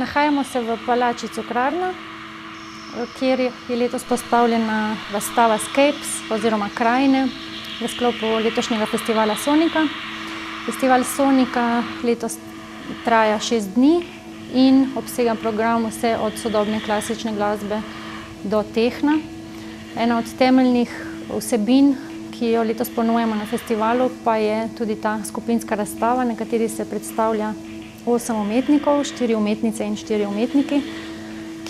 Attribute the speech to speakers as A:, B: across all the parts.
A: Nahajamo se v palači Cukrarna, kjer je letos postavljena razstava Scapes oziroma Krajine v sklopu letošnjega festivala Sonika. Festival Sonika letos traja 6 dni in obsega program vse od sodobne klasične glasbe do tehna. Ena od temeljnih vsebin, ki jo letos ponujamo na festivalu, pa je tudi ta skupinska razstava, na kateri se predstavlja 8 umetnikov, 4 umetnice in 4 umetniki,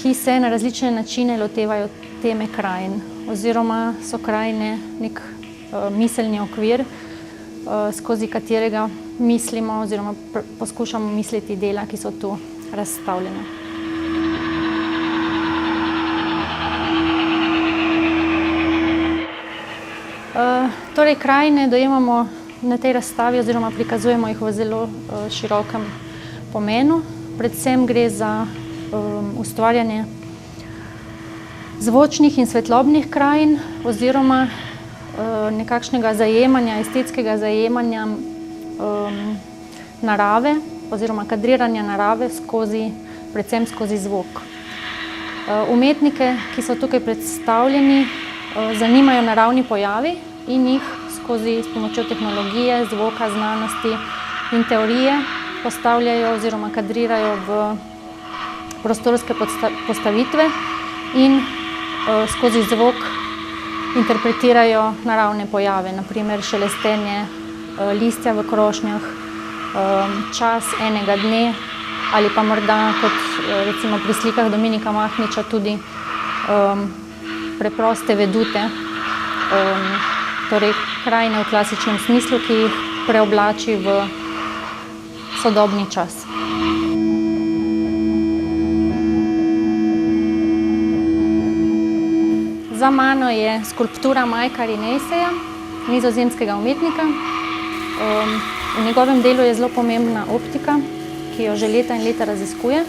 A: ki se na različne načine lotevajo teme krajin, oziroma so krajine nek miselni okvir, skozi katerega mislimo oziroma poskušamo misliti dela, ki so tu razstavljena. Torej, krajine dojemamo na tej razstavi oziroma prikazujemo jih v zelo širokem pomenu. Predvsem gre za ustvarjanje zvočnih in svetlobnih krajin oziroma nekakšnega zajemanja, estetskega zajemanja narave oziroma kadriranja narave predvsem skozi zvok. Umetnike, ki so tukaj predstavljeni, zanimajo naravni pojavi in jih s pomočjo tehnologije, zvoka, znanosti in teorije postavljajo oziroma kadrirajo v prostorske postavitve in skozi zvok interpretirajo naravne pojave, na primer šelestenje listja v krošnjah, čas enega dne ali pa morda, kot recimo pri slikah Dominika Mahniča, tudi preproste vedute, torej krajine v klasičnem smislu, ki jih preoblači v sodobni čas. Za mano je skulptura Mikea Rinejseja, nizozemskega umetnika. V njegovem delu je zelo pomembna optika, ki jo že leta in leta raziskuje.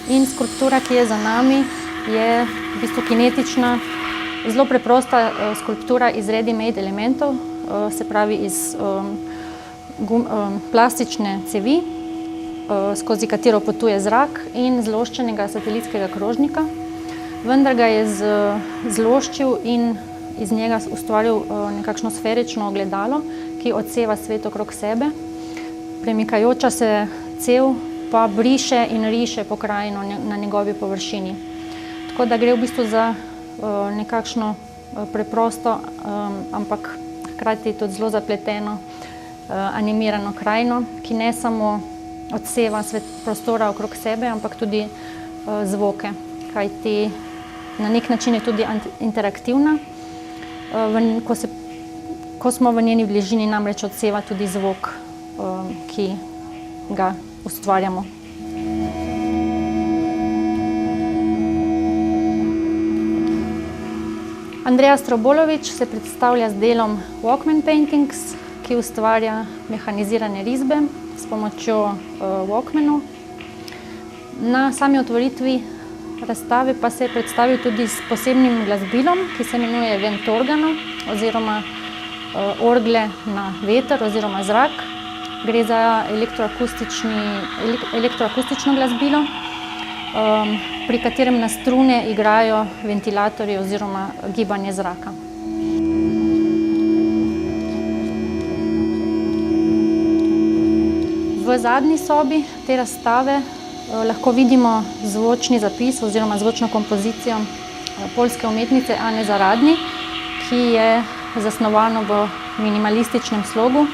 A: In skulptura, ki je za nami, je v bistvu kinetična, zelo preprosta skulptura iz ready-made elementov, se pravi iz plastične cevi, skozi katero potuje zrak, in zloščenega satelitskega krožnika. Vendar ga je zloščil in iz njega ustvaril nekakšno sferično ogledalo, ki odseva svet okrog sebe. Premikajoča se cev pa briše in riše pokrajino na njegovi površini. Tako da gre v bistvu za nekakšno preprosto, ampak hkrati tudi zelo zapleteno animirano krajino, ki ne samo odseva prostora okrog sebe, ampak tudi zvoke, kajti na nek način je tudi interaktivna. Ko smo v njeni bližini, namreč odseva tudi zvok, ki ga ustvarjamo. Andreja Strobolović se predstavlja z delom Walkman Paintings, ki ustvarja mehanizirane risbe s pomočjo Walkmanov. Na sami otvoritvi razstave pa se je predstavil tudi s posebnim glasbilom, ki se imenuje Ventorgano oziroma orgle na veter oziroma zrak. Gre za elektroakustično glasbilo, pri katerem na strune igrajo ventilatorji oziroma gibanje zraka. V zadnji sobi te razstave lahko vidimo zvočni zapis oziroma zvočno kompozicijo poljske umetnice Ane Zaradni, ki je zasnovano v minimalističnem slogu,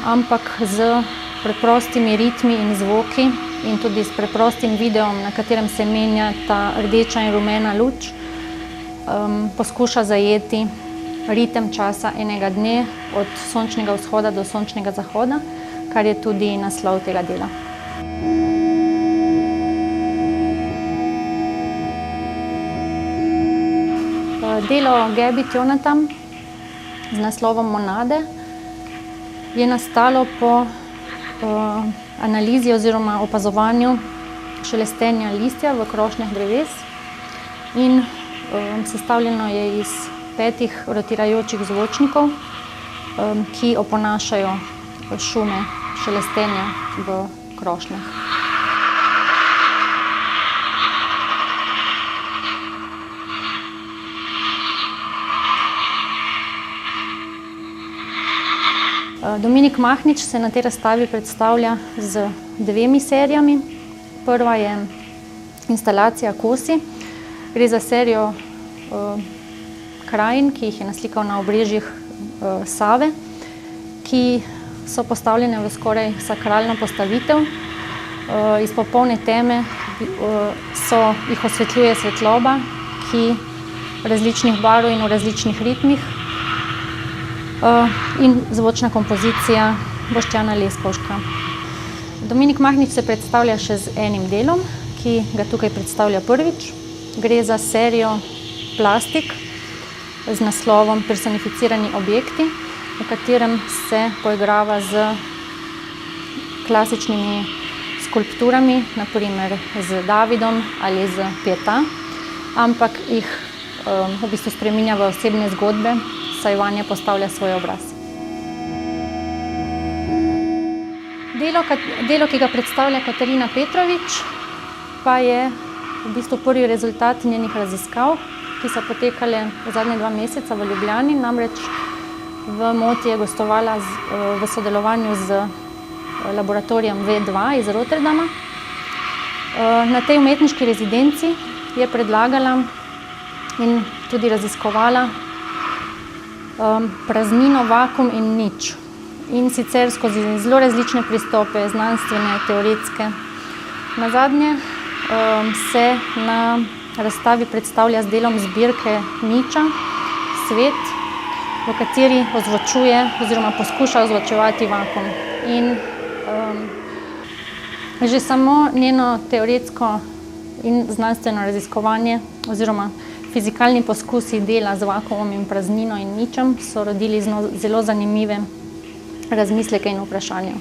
A: ampak z preprostimi ritmi in zvoki in tudi s preprostim videom, na katerem se menja ta rdeča in rumena luč, poskuša zajeti ritem časa enega dne od sončnega vzhoda do sončnega zahoda, kar je tudi naslov tega dela. Delo Gaby Tjonatam z naslovom Monade je nastalo po analizi oziroma opazovanju šelestenja listja v krošnjah dreves in sestavljeno je iz 5 rotirajočih zvočnikov, ki oponašajo šume šelestenja v krošnjah. Dominik Mahnič se na tej razstavi predstavlja z 2 serijami. Prva je instalacija Kosi. Gre za serijo krajin, ki jih je naslikal na obrežjih Save, ki so postavljene v skoraj sakralno postavitev. Iz popolne teme jih osvetljuje svetloba, ki različnih barv in v različnih ritmih, in zvočna kompozicija Boštjana Leskovška. Dominik Mahnič se predstavlja še z enim delom, ki ga tukaj predstavlja prvič. Gre za serijo plastik z naslovom Personificirani objekti, v katerem se poigrava z klasičnimi skulpturami, na primer z Davidom ali z Pietà, ampak jih v bistvu spreminja v osebne zgodbe, saj vanje postavlja svoj obraz. Delo, ki ga predstavlja Katarina Petrovič, pa je v bistvu prvi rezultat njenih raziskav, ki so potekale v zadnje 2 meseca v Ljubljani, namreč v Moti je gostovala v sodelovanju z laboratorijem V2 iz Rotterdama. Na tej umetniški rezidenci je predlagala in tudi raziskovala praznino, vakuum in nič. In sicer skozi zelo različne pristope, znanstvene, teoretske. Nazadnje se na razstavi predstavlja z delom zbirke Niča Svet, v kateri ozvočuje oziroma poskuša ozvočevati vakuum. In že samo njeno teoretsko in znanstveno raziskovanje oziroma fizikalni poskusi dela z vakuumom in praznino in ničem so rodili zelo zanimive razmisleke in vprašanja.